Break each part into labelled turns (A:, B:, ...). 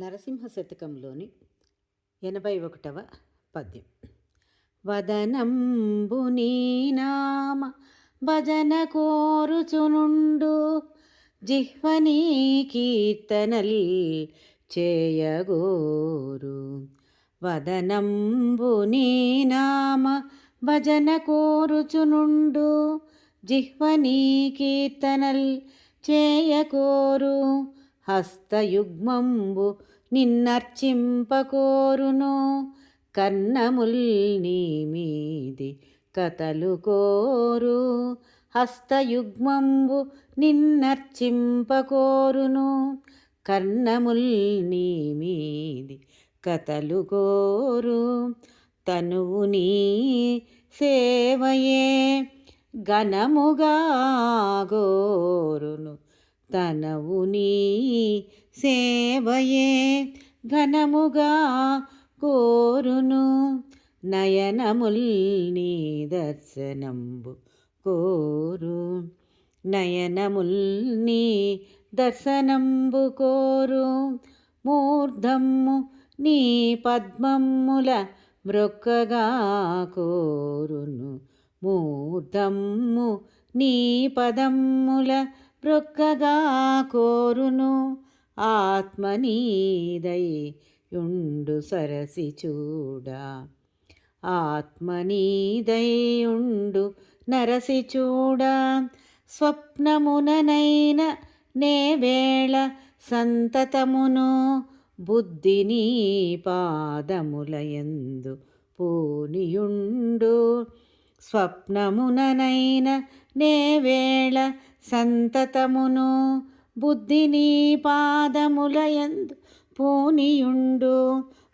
A: నరసింహ శతకంలోని 81వ పద్యం. వదనంబు నీ నామ భజన కోరుచునుండు, జిహ్వనీ కీర్తనల్ చేయగోరు. వదనంబు నీ నామ భజన కోరుచునుండు, జిహ్వనీ కీర్తనల్ చేయకోరు. హస్తయుగ్మంబు నిన్నర్చింపకోరును, కన్నముల్ నీ మీది కథలు కోరు. హస్తయుగ్మంబు నిన్నర్చింపకోరును, కన్నముల్ నీ మీది కథలు కోరు. తనువు నీ సేవయే ఘనముగా గోరును, తనవు నీ సేవయే ఘనముగా కోరును. నయనముల్ నీ దర్శనంబు కోరు, నయనముల్ నీ దర్శనంబు కోరు. మూర్ధమ్ము నీ పద్మమ్ముల మ్రొక్కగా కోరును, మూర్ధమ్ము నీ పదమ్ముల మ్రొక్కగా కోరును. ఆత్మనీదై యుండు సరసి చూడ, ఆత్మనీదై యుండు నరసి చూడ. స్వప్నముననైన నే వేళ సంతతమును, బుద్ధిని పాదములయందు పూనియుండు. స్వప్నముననైన నే వేళ సంతతమును, బుద్ధిని పాదములయందు పూనియుండు.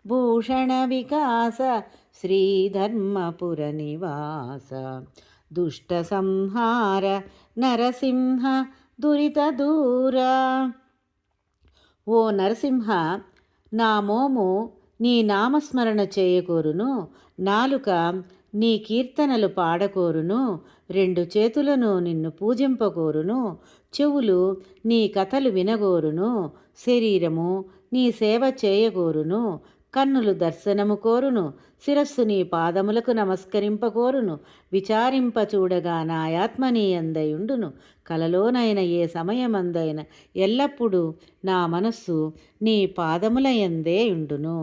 A: భూషణ వికాస శ్రీధర్మపుర నివాస, దుష్ట సంహార నరసింహ దురిత దూర. ఓ నరసింహ, నా మోము నీ నామస్మరణ చేయకోరును, నాలుక నీ కీర్తనలు పాడకోరును, రెండు చేతులను నిన్ను పూజింపకోరును, చెవులు నీ కథలు వినగోరును, శరీరము నీ సేవ చేయగోరును, కన్నులు దర్శనము కోరును, శిరస్సు నీ పాదములకు నమస్కరింపకోరును. విచారింప చూడగా నాయాత్మ నీ అందయుండును, కలలోనైన ఏ సమయమందైన ఎల్లప్పుడూ నా మనస్సు నీ పాదముల యందే యుండును.